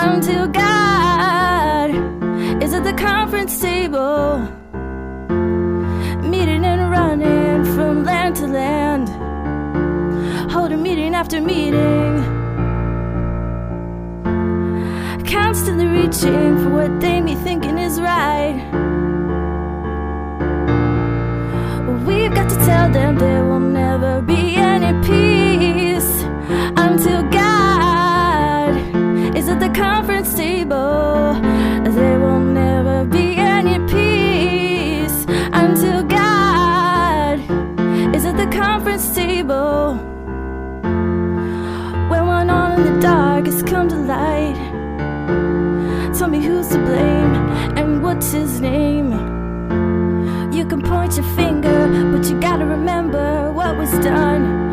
until God is at the conference table, meeting and running from land to land, holding meeting after meeting, constantly reaching for what they be thinking is right. We've got to tell them there will never be any peace until God is at the conference table. There will never be any peace until God is at the conference table. When one on in the dark has come to light, tell me who's to blame and what's his name. You can point your finger, but you gotta remember what was done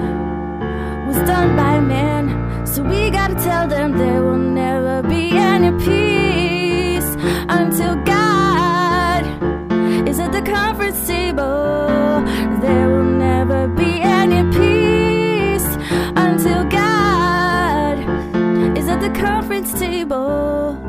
by man. So we gotta tell them there will never be any peace until God is at the conference table. There will never be any peace until God is at the conference table.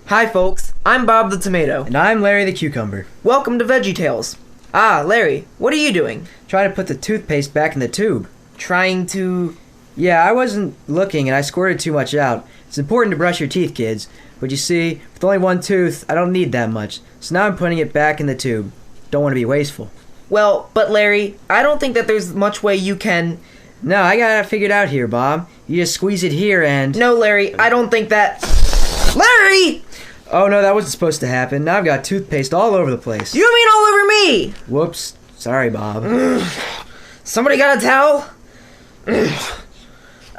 Hi folks, I'm Bob the Tomato. And I'm Larry the Cucumber. Welcome to Veggie Tales. Ah, Larry, what are you doing? Trying to put the toothpaste back in the tube. Trying to... Yeah, I wasn't looking and I squirted too much out. It's important to brush your teeth, kids. But you see, with only one tooth, I don't need that much. So now I'm putting it back in the tube. Don't want to be wasteful. Well, but Larry, I don't think that there's much way you can... No, I got it figured out here, Bob. You just squeeze it here and... No, Larry, I don't think that... Larry! Oh no, that wasn't supposed to happen. Now I've got toothpaste all over the place. You mean all over me? Whoops. Sorry, Bob. Somebody got a towel?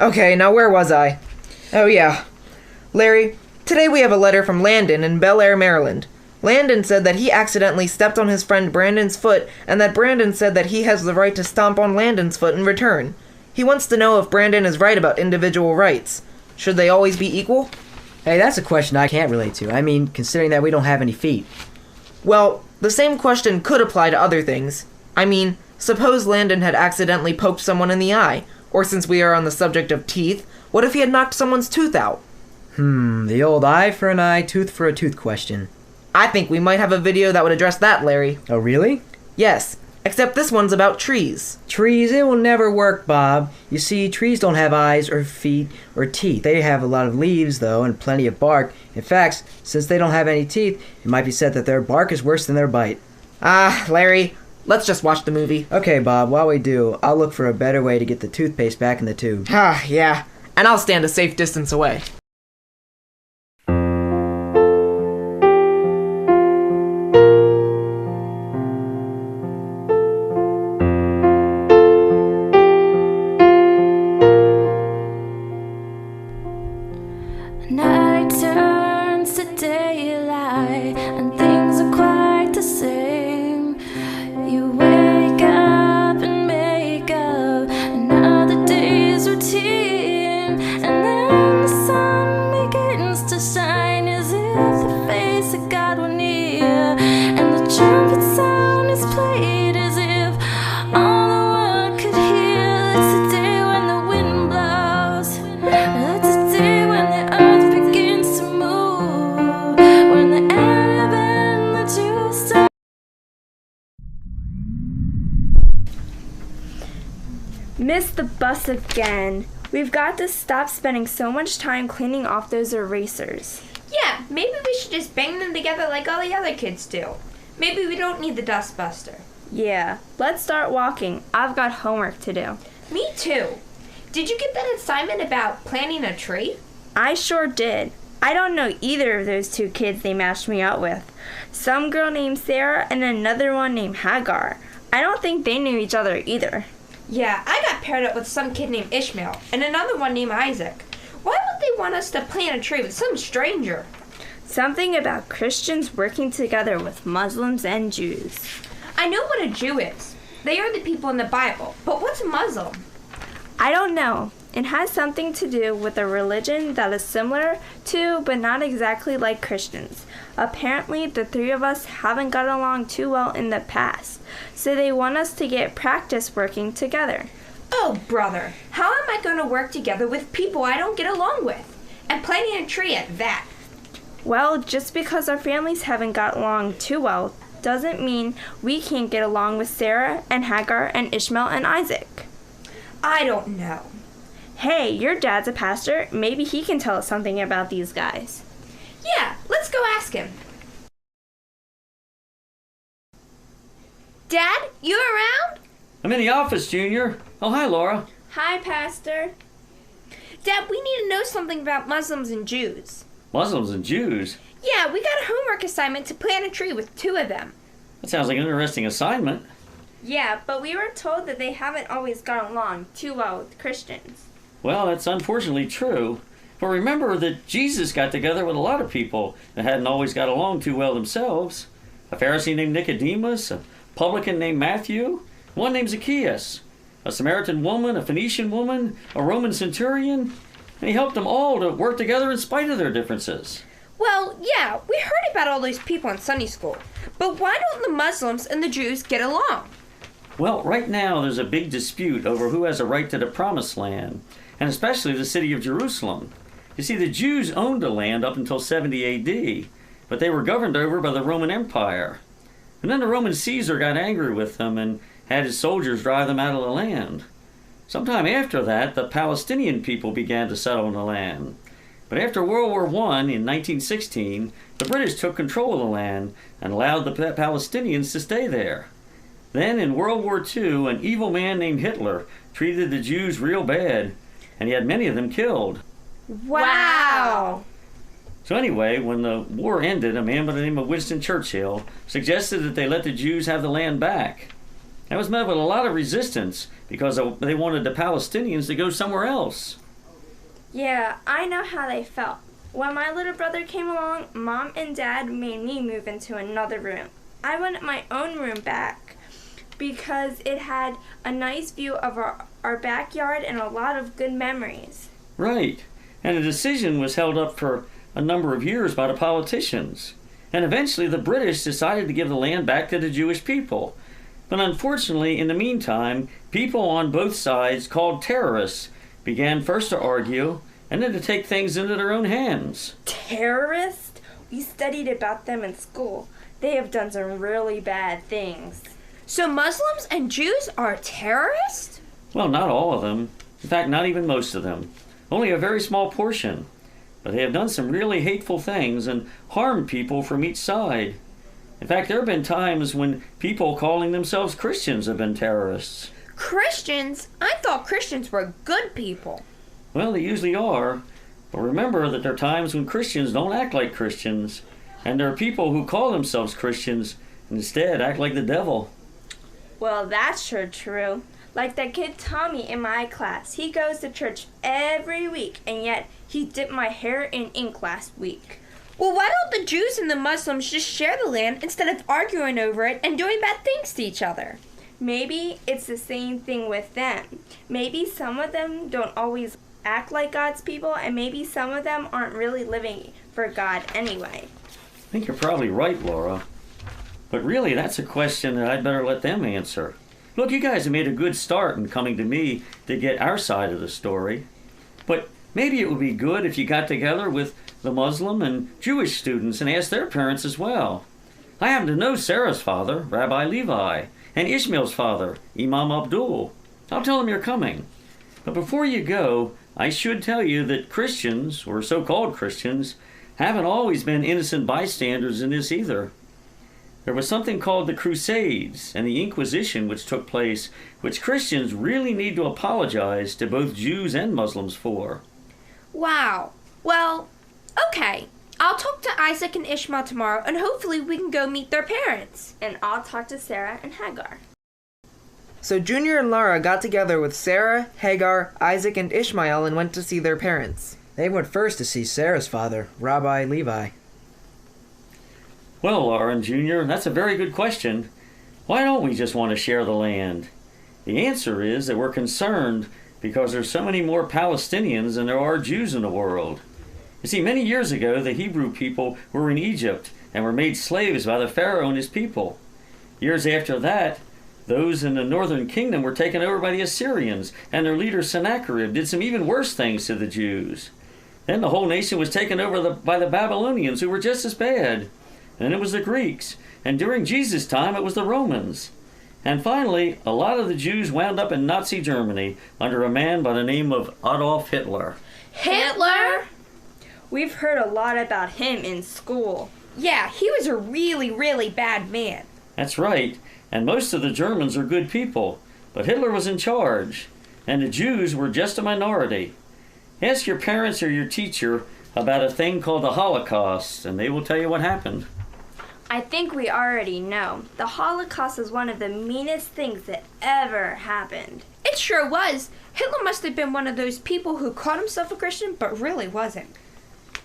Okay, now where was I? Oh yeah. Larry, today we have a letter from Landon in Bel Air, Maryland. Landon said that he accidentally stepped on his friend Brandon's foot, and that Brandon said that he has the right to stomp on Landon's foot in return. He wants to know if Brandon is right about individual rights. Should they always be equal? Hey, that's a question I can't relate to. I mean, considering that we don't have any feet. Well, the same question could apply to other things. I mean, suppose Landon had accidentally poked someone in the eye. Or since we are on the subject of teeth, what if he had knocked someone's tooth out? The old eye for an eye, tooth for a tooth question. I think we might have a video that would address that, Larry. Oh, really? Yes, except this one's about trees. Trees, it will never work, Bob. You see, trees don't have eyes or feet or teeth. They have a lot of leaves, though, and plenty of bark. In fact, since they don't have any teeth, it might be said that their bark is worse than their bite. Ah, Larry, let's just watch the movie. Okay, Bob, while we do, I'll look for a better way to get the toothpaste back in the tube. Ah, yeah. And I'll stand a safe distance away. Night turns to daylight, and things are quite the same. You wake up and make up another day's routine, and then the sun begins to shine as if the face of God were near, and the trumpet sound is played as if all the world could hear. It's the day when the wind blows. That's the day when the earth begins to move, when the Arab and the Jew start. Missed the bus again. We've got to stop spending so much time cleaning off those erasers. Yeah, maybe we should just bang them together like all the other kids do. Maybe we don't need the dustbuster. Yeah, let's start walking. I've got homework to do. Me too. Did you get that assignment about planting a tree? I sure did. I don't know either of those two kids they matched me up with. Some girl named Sarah and another one named Hagar. I don't think they knew each other either. Yeah, I got paired up with some kid named Ishmael and another one named Isaac. Why would they want us to plant a tree with some stranger? Something about Christians working together with Muslims and Jews. I know what a Jew is. They are the people in the Bible. But what's a Muslim? I don't know. It has something to do with a religion that is similar to, but not exactly like Christians. Apparently, the three of us haven't got along too well in the past, so they want us to get practice working together. Oh, brother, how am I going to work together with people I don't get along with? And planting a tree at that. Well, just because our families haven't got along too well doesn't mean we can't get along with Sarah and Hagar and Ishmael and Isaac. I don't know. Hey, your dad's a pastor. Maybe he can tell us something about these guys. Yeah, let's go ask him. Dad, you around? I'm in the office, Junior. Oh, hi, Laura. Hi, Pastor. Dad, we need to know something about Muslims and Jews. Muslims and Jews? Yeah, we got a homework assignment to plant a tree with 2 of them. That sounds like an interesting assignment. Yeah, but we were told that they haven't always got along too well with Christians. Well, that's unfortunately true. But remember that Jesus got together with a lot of people that hadn't always got along too well themselves. A Pharisee named Nicodemus, a publican named Matthew, one named Zacchaeus, a Samaritan woman, a Phoenician woman, a Roman centurion, and he helped them all to work together in spite of their differences. Well, yeah, we heard about all those people in Sunday school. But why don't the Muslims and the Jews get along? Well, right now there's a big dispute over who has a right to the Promised Land, and especially the city of Jerusalem. You see, the Jews owned the land up until 70 AD, but they were governed over by the Roman Empire. And then the Roman Caesar got angry with them and had his soldiers drive them out of the land. Sometime after that, the Palestinian people began to settle in the land. But after World War I in 1916, the British took control of the land and allowed the Palestinians to stay there. Then in World War II, an evil man named Hitler treated the Jews real bad, and he had many of them killed. Wow! So anyway, when the war ended, a man by the name of Winston Churchill suggested that they let the Jews have the land back. That was met with a lot of resistance because they wanted the Palestinians to go somewhere else. Yeah, I know how they felt. When my little brother came along, Mom and Dad made me move into another room. I wanted my own room back because it had a nice view of our backyard and a lot of good memories. Right. And the decision was held up for a number of years by the politicians. And eventually the British decided to give the land back to the Jewish people. But unfortunately, in the meantime, people on both sides, called terrorists, began first to argue and then to take things into their own hands. Terrorists? We studied about them in school. They have done some really bad things. So Muslims and Jews are terrorists? Well, not all of them. In fact, not even most of them. Only a very small portion. But they have done some really hateful things and harmed people from each side. In fact, there have been times when people calling themselves Christians have been terrorists. Christians? I thought Christians were good people. Well, they usually are. But remember that there are times when Christians don't act like Christians. And there are people who call themselves Christians and instead act like the devil. Well, that's sure true. Like that kid Tommy in my class. He goes to church every week, and yet he dipped my hair in ink last week. Well, why don't the Jews and the Muslims just share the land instead of arguing over it and doing bad things to each other? Maybe it's the same thing with them. Maybe some of them don't always act like God's people, and maybe some of them aren't really living for God anyway. I think you're probably right, Laura. But really, that's a question that I'd better let them answer. Look, you guys have made a good start in coming to me to get our side of the story. But maybe it would be good if you got together with the Muslim and Jewish students and asked their parents as well. I happen to know Sarah's father, Rabbi Levi, and Ishmael's father, Imam Abdul. I'll tell them you're coming. But before you go, I should tell you that Christians, or so-called Christians, haven't always been innocent bystanders in this either. There was something called the Crusades and the Inquisition which took place, which Christians really need to apologize to both Jews and Muslims for. Wow. Well, okay. I'll talk to Isaac and Ishmael tomorrow, and hopefully we can go meet their parents. And I'll talk to Sarah and Hagar. So Junior and Laura got together with Sarah, Hagar, Isaac, and Ishmael and went to see their parents. They went first to see Sarah's father, Rabbi Levi. Well, Laura and Junior, that's a very good question. Why don't we just want to share the land? The answer is that we're concerned because there's so many more Palestinians than there are Jews in the world. You see, many years ago, the Hebrew people were in Egypt and were made slaves by the Pharaoh and his people. Years after that, those in the northern kingdom were taken over by the Assyrians, and their leader Sennacherib did some even worse things to the Jews. Then the whole nation was taken over by the Babylonians, who were just as bad. Then it was the Greeks, and during Jesus' time it was the Romans. And finally, a lot of the Jews wound up in Nazi Germany under a man by the name of Adolf Hitler. Hitler? We've heard a lot about him in school. Yeah, he was a really, really bad man. That's right, and most of the Germans are good people, but Hitler was in charge, and the Jews were just a minority. Ask your parents or your teacher about a thing called the Holocaust, and they will tell you what happened. I think we already know. The Holocaust is one of the meanest things that ever happened. It sure was. Hitler must have been one of those people who called himself a Christian, but really wasn't.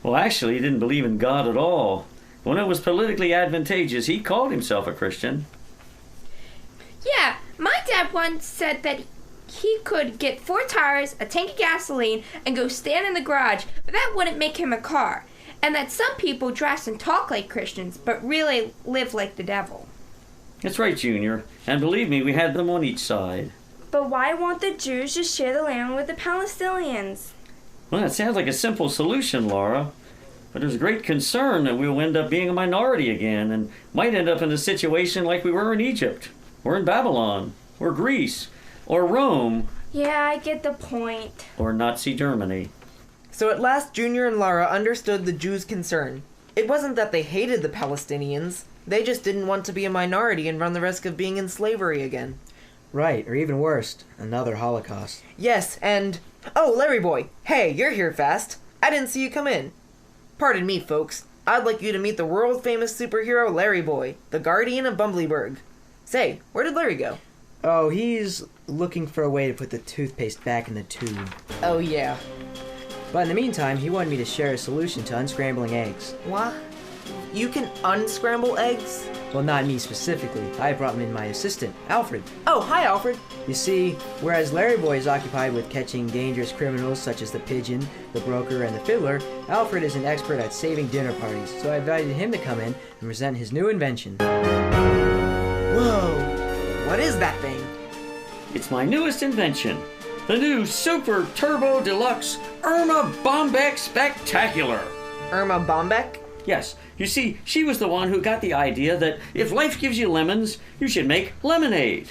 Well, actually, he didn't believe in God at all. When it was politically advantageous, he called himself a Christian. Yeah, my dad once said that he could get 4 tires, a tank of gasoline, and go stand in the garage, but that wouldn't make him a car. And that some people dress and talk like Christians, but really live like the devil. That's right, Junior. And believe me, we had them on each side. But why won't the Jews just share the land with the Palestinians? Well, that sounds like a simple solution, Laura. But there's great concern that we'll end up being a minority again and might end up in a situation like we were in Egypt, or in Babylon, or Greece, or Rome, Yeah, I get the point. or Nazi Germany. So at last Junior and Laura understood the Jews' concern. It wasn't that they hated the Palestinians. They just didn't want to be a minority and run the risk of being in slavery again. Right, or even worse, another Holocaust. Yes, and... Oh, Larry boy! Hey, you're here fast. I didn't see you come in. Pardon me, folks. I'd like you to meet the world-famous superhero Larry Boy, the Guardian of Bumbleberg. Say, where did Larry go? Oh, he's looking for a way to put the toothpaste back in the tube. Oh, yeah. But in the meantime, he wanted me to share a solution to unscrambling eggs. What? You can unscramble eggs? Well, not me specifically. I brought him in my assistant, Alfred. Oh, hi, Alfred. You see, whereas Larry Boy is occupied with catching dangerous criminals such as the pigeon, the broker, and the fiddler, Alfred is an expert at saving dinner parties, so I invited him to come in and present his new invention. Whoa. What is that thing? It's my newest invention, the new Super Turbo Deluxe Irma Bombeck Spectacular. Irma Bombeck? Yes, you see, she was the one who got the idea that if life gives you lemons, you should make lemonade.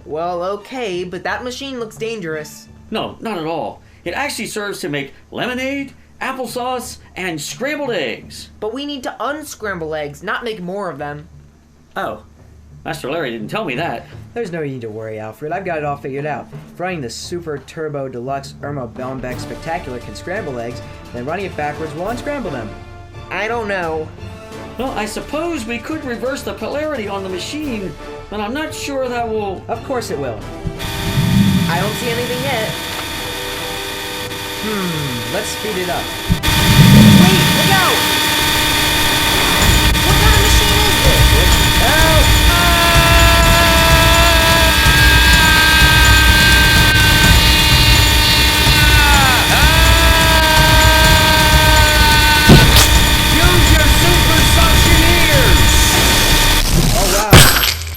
Well, okay, but that machine looks dangerous. No, not at all. It actually serves to make lemonade, applesauce, and scrambled eggs. But we need to unscramble eggs, not make more of them. Oh, Master Larry didn't tell me that. There's no need to worry, Alfred. I've got it all figured out. If running the Super Turbo Deluxe Irma Bombeck Spectacular can scramble eggs, then running it backwards will unscramble them. I don't know. Well, I suppose we could reverse the polarity on the machine, but I'm not sure that will... Of course it will. I don't see anything yet. Let's speed it up. Wait, look out! What kind of machine is this? Help!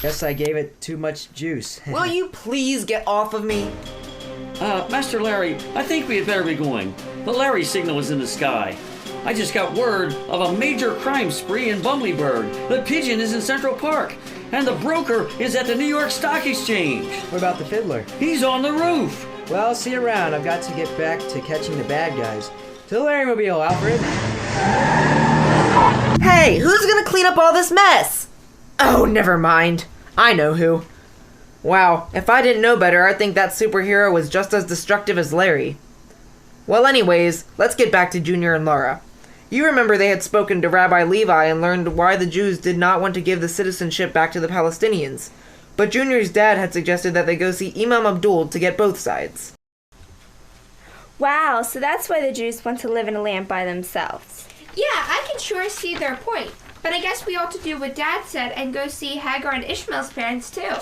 Guess I gave it too much juice. Will you please get off of me? Master Larry, I think we had better be going. The Larry signal is in the sky. I just got word of a major crime spree in Bumbleberg. The pigeon is in Central Park, and the broker is at the New York Stock Exchange. What about the fiddler? He's on the roof. Well, see you around. I've got to get back to catching the bad guys. To the Larrymobile, Alfred. Hey, who's gonna clean up all this mess? Oh, never mind. I know who. Wow, if I didn't know better, I'd think that superhero was just as destructive as Larry. Well, anyways, let's get back to Junior and Laura. You remember they had spoken to Rabbi Levi and learned why the Jews did not want to give the citizenship back to the Palestinians. But Junior's dad had suggested that they go see Imam Abdul to get both sides. Wow, so that's why the Jews want to live in a land by themselves. Yeah, I can sure see their point. But I guess we ought to do what Dad said and go see Hagar and Ishmael's parents too.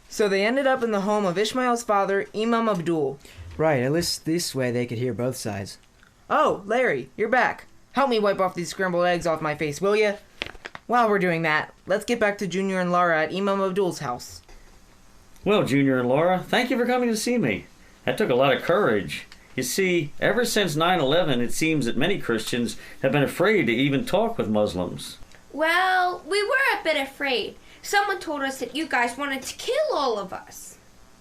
So they ended up in the home of Ishmael's father, Imam Abdul. Right, at least this way they could hear both sides. Oh, Larry, you're back. Help me wipe off these scrambled eggs off my face, will ya? While we're doing that, let's get back to Junior and Laura at Imam Abdul's house. Well, Junior and Laura, thank you for coming to see me. That took a lot of courage. You see, ever since 9/11, it seems that many Christians have been afraid to even talk with Muslims. Well, we were a bit afraid. Someone told us that you guys wanted to kill all of us.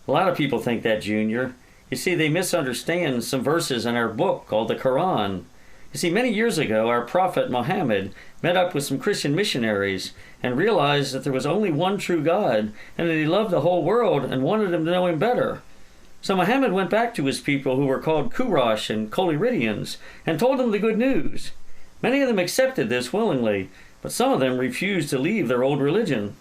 A lot of people think that, Junior. You see, they misunderstand some verses in our book called the Quran. You see, many years ago, our prophet Muhammad met up with some Christian missionaries and realized that there was only one true God and that he loved the whole world and wanted them to know him better. So Muhammad went back to his people who were called Quraysh and Collyridians and told them the good news. Many of them accepted this willingly, but some of them refused to leave their old religion.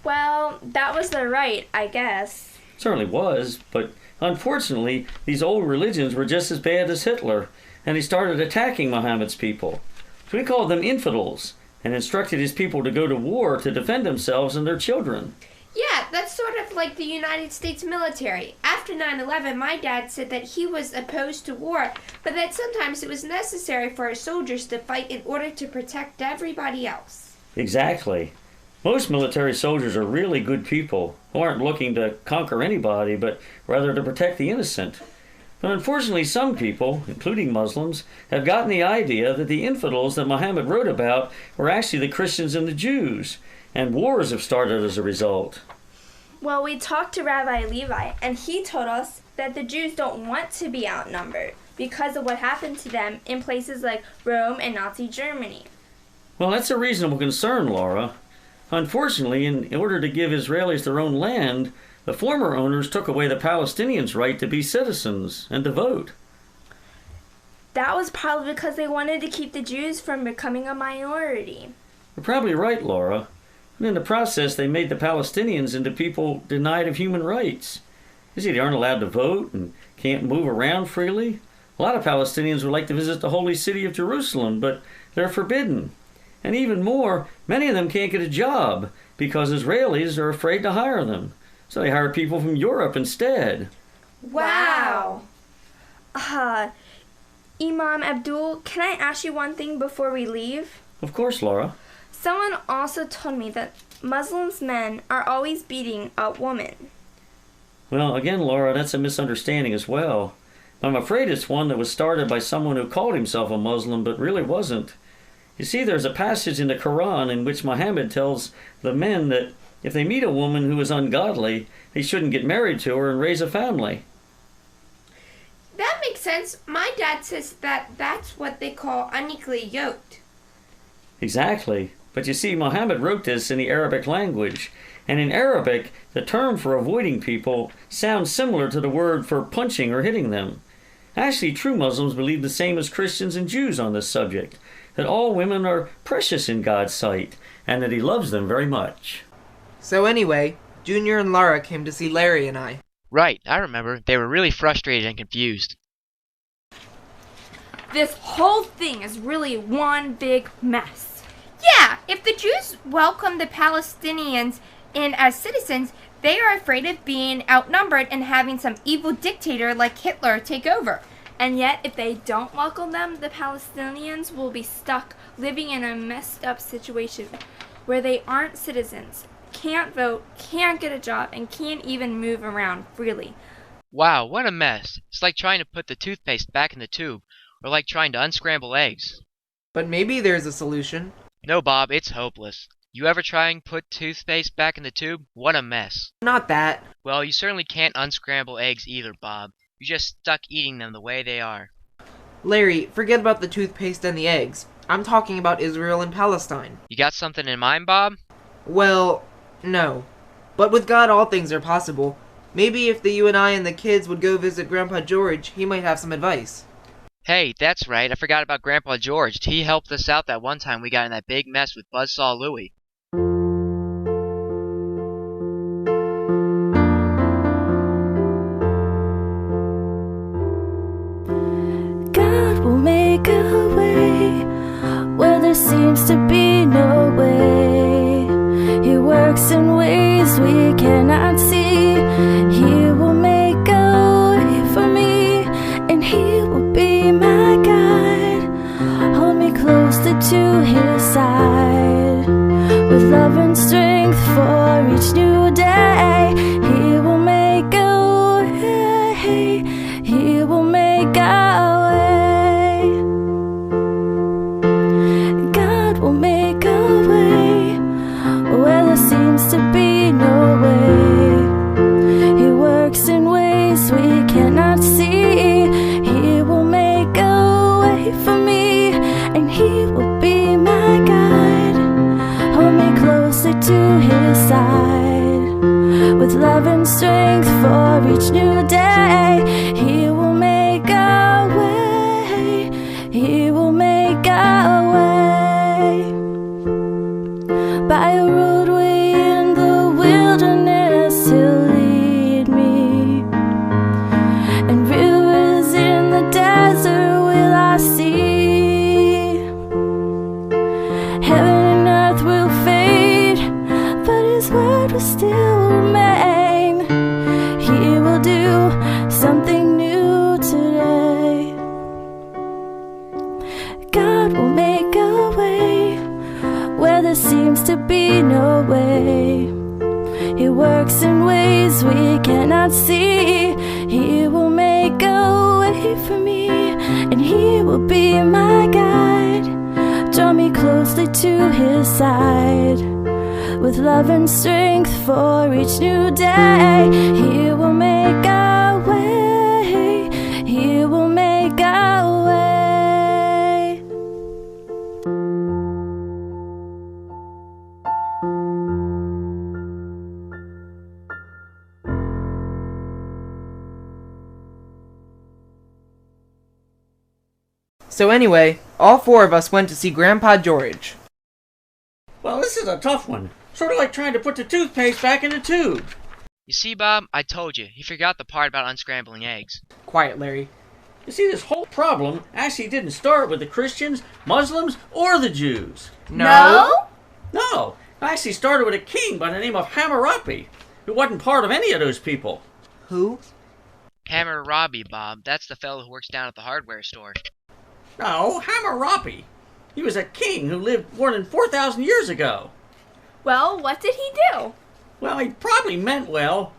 Well, that was their right, I guess. Certainly was, but unfortunately, these old religions were just as bad as Hitler, and he started attacking Muhammad's people. So he called them infidels and instructed his people to go to war to defend themselves and their children. Yeah, that's sort of like the United States military. After 9/11, my dad said that he was opposed to war, but that sometimes it was necessary for our soldiers to fight in order to protect everybody else. Exactly. Most military soldiers are really good people who aren't looking to conquer anybody, but rather to protect the innocent. But unfortunately, some people, including Muslims, have gotten the idea that the infidels that Muhammad wrote about were actually the Christians and the Jews, and wars have started as a result. Well, we talked to Rabbi Levi, and he told us that the Jews don't want to be outnumbered because of what happened to them in places like Rome and Nazi Germany. Well, that's a reasonable concern, Laura. Unfortunately, in order to give Israelis their own land, the former owners took away the Palestinians' right to be citizens and to vote. That was probably because they wanted to keep the Jews from becoming a minority. You're probably right, Laura. And in the process, they made the Palestinians into people denied of human rights. You see, they aren't allowed to vote and can't move around freely. A lot of Palestinians would like to visit the holy city of Jerusalem, but they're forbidden. And even more, many of them can't get a job because Israelis are afraid to hire them. So they hire people from Europe instead. Wow. Imam Abdul, can I ask you one thing before we leave? Of course, Laura. Someone also told me that Muslims men are always beating up women. Well, again, Laura, that's a misunderstanding as well. I'm afraid it's one that was started by someone who called himself a Muslim but really wasn't. You see, there's a passage in the Quran in which Muhammad tells the men that if they meet a woman who is ungodly, they shouldn't get married to her and raise a family. That makes sense. My dad says that that's what they call unequally yoked. Exactly. But you see, Muhammad wrote this in the Arabic language. And in Arabic, the term for avoiding people sounds similar to the word for punching or hitting them. Actually, true Muslims believe the same as Christians and Jews on this subject, that all women are precious in God's sight, and that he loves them very much. So anyway, Junior and Laura came to see Larry and I. Right, I remember. They were really frustrated and confused. This whole thing is really one big mess. Yeah, if the Jews welcome the Palestinians in as citizens, they are afraid of being outnumbered and having some evil dictator like Hitler take over. And yet, if they don't welcome them, the Palestinians will be stuck living in a messed up situation where they aren't citizens, can't vote, can't get a job, and can't even move around freely. Wow, what a mess. It's like trying to put the toothpaste back in the tube, or like trying to unscramble eggs. But maybe there's a solution. No, Bob, it's hopeless. You ever try and put toothpaste back in the tube? What a mess. Not that. Well, you certainly can't unscramble eggs either, Bob. You're just stuck eating them the way they are. Larry, forget about the toothpaste and the eggs. I'm talking about Israel and Palestine. You got something in mind, Bob? Well, no. But with God, all things are possible. Maybe if you and I and the kids would go visit Grandpa George, he might have some advice. Hey, that's right. I forgot about Grandpa George. He helped us out that one time we got in that big mess with Buzzsaw Louie. God will make a way where there works in ways we cannot see. He will make a way for me, and He will be my guide. Hold me closer to His side, with love and strength for each new day. He will make a way. He will make a way. God will make a way where there seems to be no way. He works in ways we cannot see. He will make a way for me, and He will be my guide. Hold me closer to His side, with love and strength for each new day. He will make a way. He will make a way. By a roadway in the wilderness He'll lead me, and rivers in the desert will I see. Heaven and earth will fade, but His word will still remain. He will do something new today. God will make a way where there seems to be no way. He works in ways we cannot see. He will make a way for me, and He will be my guide. Draw me closely to His side, with love and strength for each new day. He will make a way. He will make a way. So anyway, all four of us went to see Grandpa George. Well, this is a tough one. Sort of like trying to put the toothpaste back in the tube. You see, Bob, I told you. He forgot the part about unscrambling eggs. Quiet, Larry. You see, this whole problem actually didn't start with the Christians, Muslims, or the Jews. No? No, it actually started with a king by the name of Hammurabi, who wasn't part of any of those people. Who? Hammurabi, Bob. That's the fellow who works down at the hardware store. No, Hammurabi. He was a king who lived more than 4,000 years ago. Well, what did he do? Well, he probably meant well,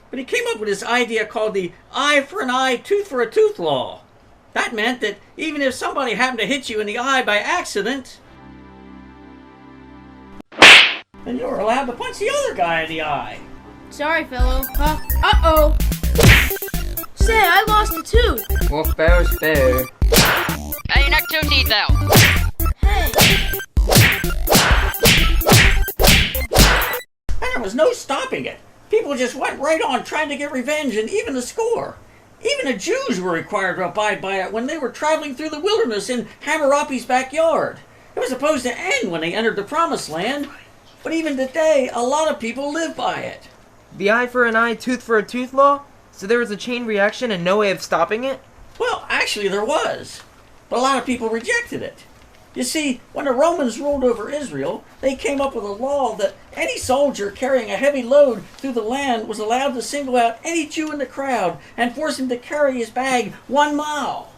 but he came up with this idea called the eye for an eye, tooth for a tooth law. That meant that even if somebody happened to hit you in the eye by accident, then you were allowed to punch the other guy in the eye. Sorry, fellow. Uh-oh. Say, I lost a tooth. Well, fair's fair. Hey, you knocked 2 teeth out. Hey. And there was no stopping it. People just went right on trying to get revenge and even the score. Even the Jews were required to abide by it when they were traveling through the wilderness in Hammurabi's backyard. It was supposed to end when they entered the Promised Land, but even today, a lot of people live by it. The eye for an eye, tooth for a tooth law? So there was a chain reaction and no way of stopping it? Well, actually there was, but a lot of people rejected it. You see, when the Romans ruled over Israel, they came up with a law that any soldier carrying a heavy load through the land was allowed to single out any Jew in the crowd and force him to carry his bag 1 mile.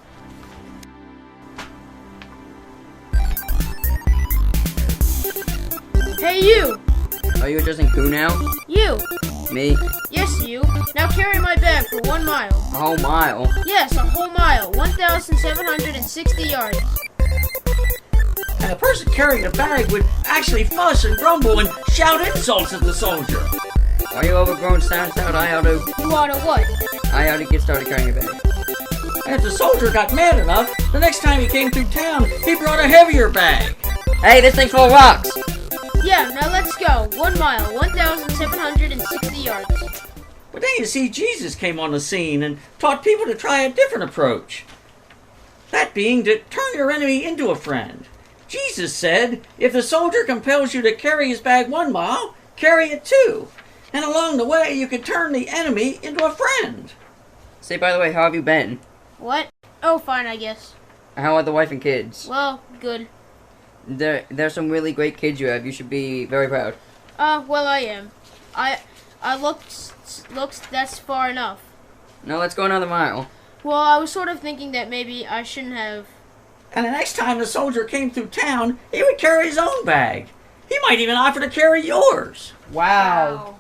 Hey, you. Are you addressing who now? You. Me? Yes, you. Now carry my bag for 1 mile. A whole mile? Yes, a whole mile. 1,760 yards. And the person carrying the bag would actually fuss and grumble and shout insults at the soldier. Are you overgrown, stands out? I ought to What? get started carrying a bag. And if the soldier got mad enough, the next time he came through town, he brought a heavier bag. Hey, this thing's full of rocks! Yeah, now let's go. 1 mile, 1,760 yards. But then you see, Jesus came on the scene and taught people to try a different approach. That being to turn your enemy into a friend. Jesus said, if the soldier compels you to carry his bag 1 mile, carry it 2. And along the way, you can turn the enemy into a friend. Say, by the way, how have you been? What? Oh, fine, I guess. How are the wife and kids? Well, good. There's some really great kids you have. You should be very proud. Well, I am. I looked that's far enough. Now let's go another mile. Well, I was sort of thinking that maybe I shouldn't have. And the next time the soldier came through town, he would carry his own bag. He might even offer to carry yours. Wow.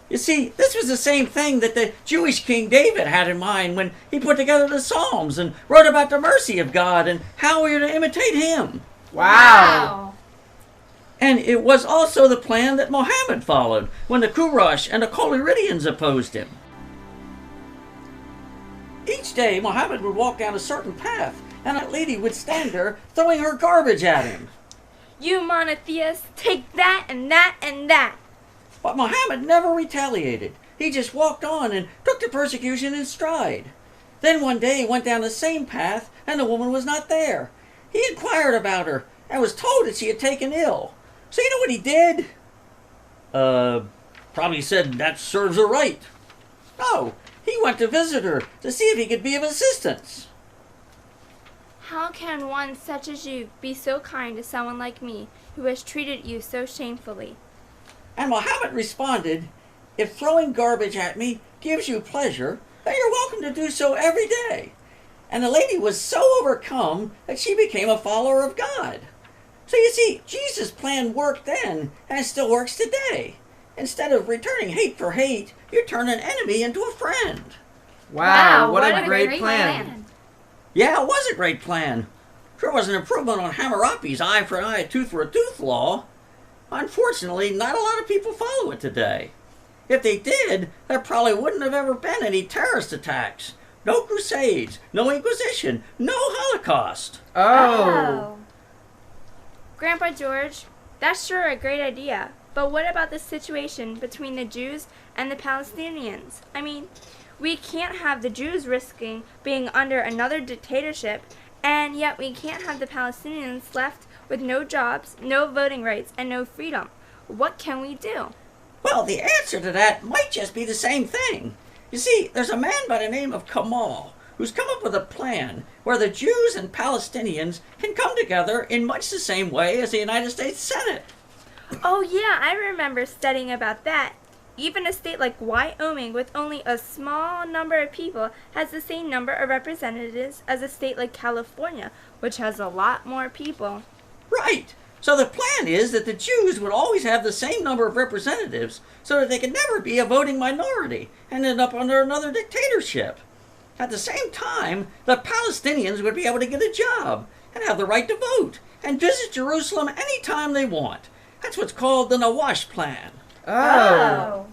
You see, this was the same thing that the Jewish King David had in mind when he put together the Psalms and wrote about the mercy of God and how we are to imitate him. Wow. And it was also the plan that Mohammed followed when the Quraysh and the Collyridians opposed him. Each day, Mohammed would walk down a certain path, and a lady would stand there throwing her garbage at him. You monotheists, take that and that and that. But Mohammed never retaliated. He just walked on and took the persecution in stride. Then one day he went down the same path, and the woman was not there. He inquired about her and was told that she had taken ill. So you know what he did? Probably said that serves her right. No, he went to visit her to see if he could be of assistance. How can one such as you be so kind to someone like me who has treated you so shamefully? And Mohammed responded, if throwing garbage at me gives you pleasure, then you're welcome to do so every day. And the lady was so overcome that she became a follower of God. So you see, Jesus' plan worked then, and it still works today. Instead of returning hate for hate, you turn an enemy into a friend. Wow, what a great plan. Yeah, it was a great plan. Sure was an improvement on Hammurabi's eye for an eye, tooth for a tooth law. Unfortunately, not a lot of people follow it today. If they did, there probably wouldn't have ever been any terrorist attacks. No crusades, no Inquisition, no Holocaust. Oh. Grandpa George, that's sure a great idea. But what about the situation between the Jews and the Palestinians? I mean, we can't have the Jews risking being under another dictatorship, and yet we can't have the Palestinians left with no jobs, no voting rights, and no freedom. What can we do? Well, the answer to that might just be the same thing. You see, there's a man by the name of Kamal who's come up with a plan where the Jews and Palestinians can come together in much the same way as the United States Senate. Oh yeah, I remember studying about that. Even a state like Wyoming with only a small number of people has the same number of representatives as a state like California, which has a lot more people. Right. So the plan is that the Jews would always have the same number of representatives so that they could never be a voting minority and end up under another dictatorship. At the same time, the Palestinians would be able to get a job and have the right to vote and visit Jerusalem any time they want. That's what's called the Nawash Plan. Oh.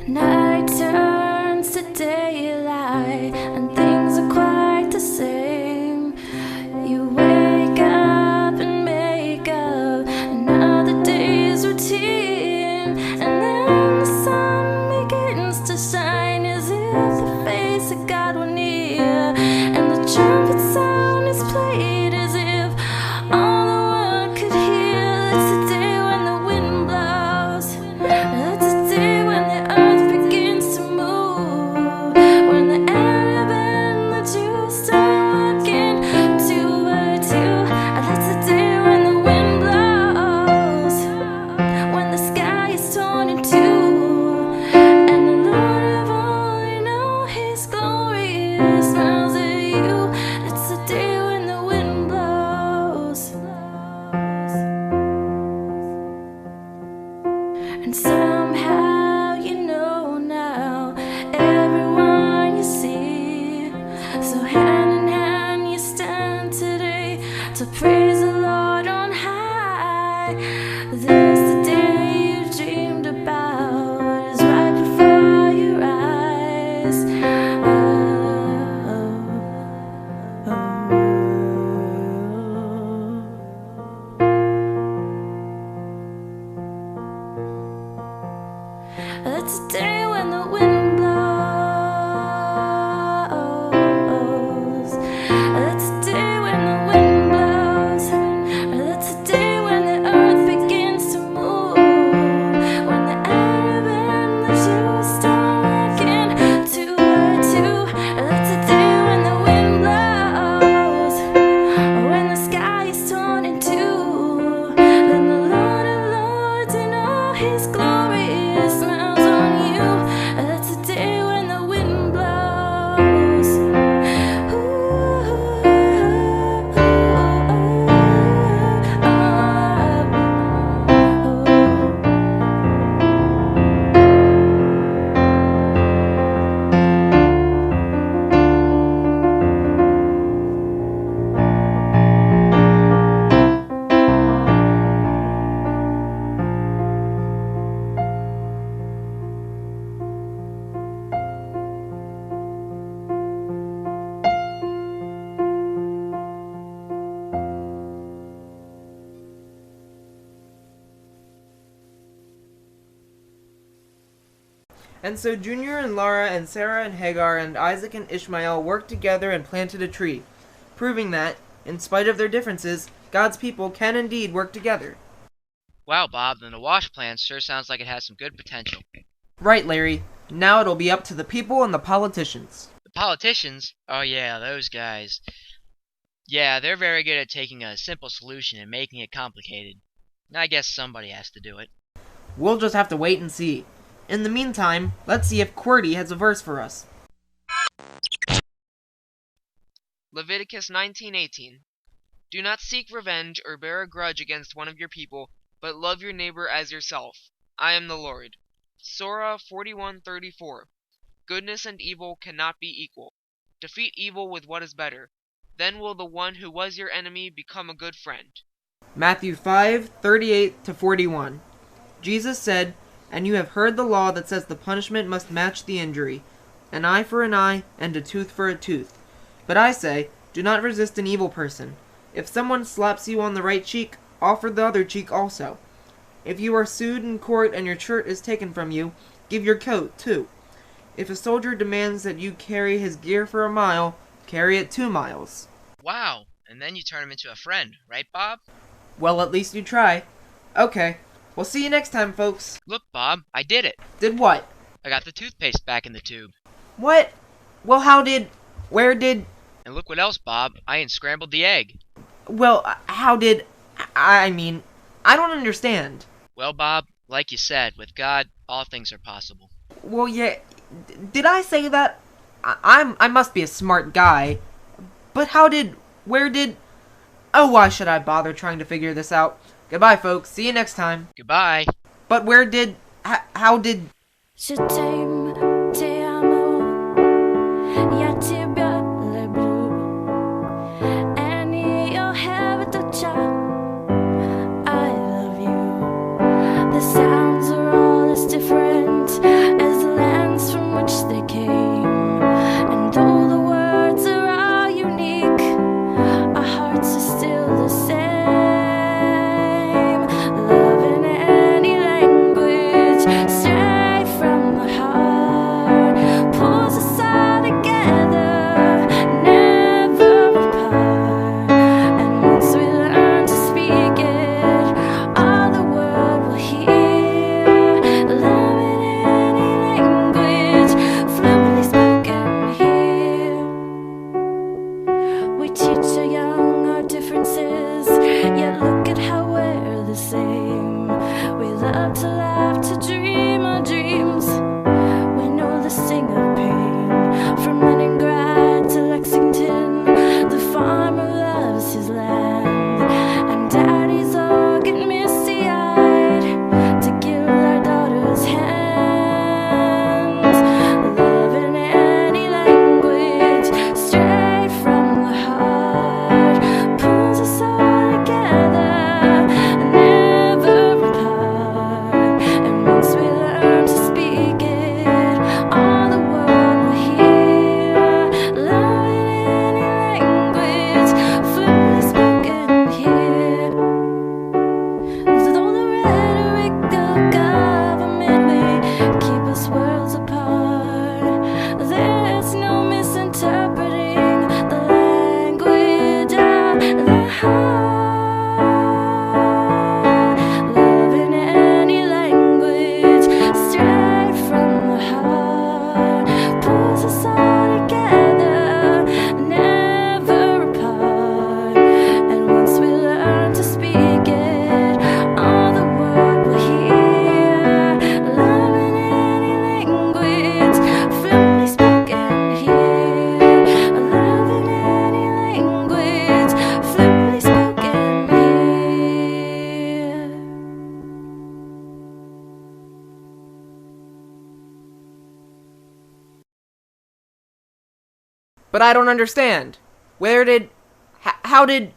Night turns to daylight, and things are quite the same. You wake up and make up another day's routine, and then the sun begins to shine as if the face of God were near, and the trumpet sound is played as if all the world could hear. It's the day when the wind blows. It's the day when the earth begins to move, when the Arab and the Jew start walking two by two. That's the day when the wind blows, when the sky is torn in two, and the Lord of all, you know His glory smiles at you. It's the day when the wind blows. And somehow you know now everyone you see. So hand in hand you stand today to praise the Lord on high. This the day you dreamed about is right before your eyes. It's a day when the wind blows. It's a day when the wind blows. It's a day when the earth begins to move, when the And so Junior and Laura and Sarah and Hagar and Isaac and Ishmael worked together and planted a tree, proving that, in spite of their differences, God's people can indeed work together. Wow, Bob, then the wash plan sure sounds like it has some good potential. Right, Larry. Now it'll be up to the people and the politicians. The politicians? Oh yeah, those guys. Yeah, they're very good at taking a simple solution and making it complicated. I guess somebody has to do it. We'll just have to wait and see. In the meantime, let's see if QWERTY has a verse for us. Leviticus 19:18. Do not seek revenge or bear a grudge against one of your people, but love your neighbor as yourself. I am the Lord. Surah 41:34. Goodness and evil cannot be equal. Defeat evil with what is better. Then will the one who was your enemy become a good friend. Matthew 5:38-41. Jesus said, "And you have heard the law that says the punishment must match the injury, an eye for an eye and a tooth for a tooth. But I say, do not resist an evil person. If someone slaps you on the right cheek, offer the other cheek also. If you are sued in court and your shirt is taken from you, give your coat too. If a soldier demands that you carry his gear for a mile, carry it 2 miles." Wow, and then you turn him into a friend, right, Bob? Well, at least you try. Okay, we'll see you next time, folks. Look, Bob, I did it. Did what? I got the toothpaste back in the tube. What? Well, where did... And look what else, Bob. I unscrambled the egg. Well, how did... I mean, I don't understand. Well, Bob, like you said, with God, all things are possible. Well, yeah, did I say that? I must be a smart guy. But where did... Oh, why should I bother trying to figure this out? Goodbye, folks. See you next time. Goodbye. But where did... how did... Je t'aime, te amo, jag тебя люблю. And you'll have it, I love you. The sounds are all as different as the lands from which they came. And though the words are all unique, our hearts are still the same. Love in any language, straight from the heart, pulls us all together, never apart. And once we learn to speak it, all the world will hear. Love in any language, fluently spoken here. We teach our young our differences, yet look at how we're the same. We love to laugh, to dream our dreams. We know the sting of pain. From Leningrad to Lexington, the farmer loves his land. And daddies all get misty-eyed to give their daughters hands. Love in any language, straight from the heart, pulls us all together, never apart. And once we learn to speak it, all the world will hear. Love in any language, fluently spoken here. Though the rhetoric of government may keep us worlds apart, there's no misinterpreting the language of the heart. Love in any language, straight from the heart, pulls us all together, never apart. And once we learn to speak it, all the world will hear. Love in any language, fluently spoken here. Love in any language, fluently spoken here. But I don't understand. Where did... how did...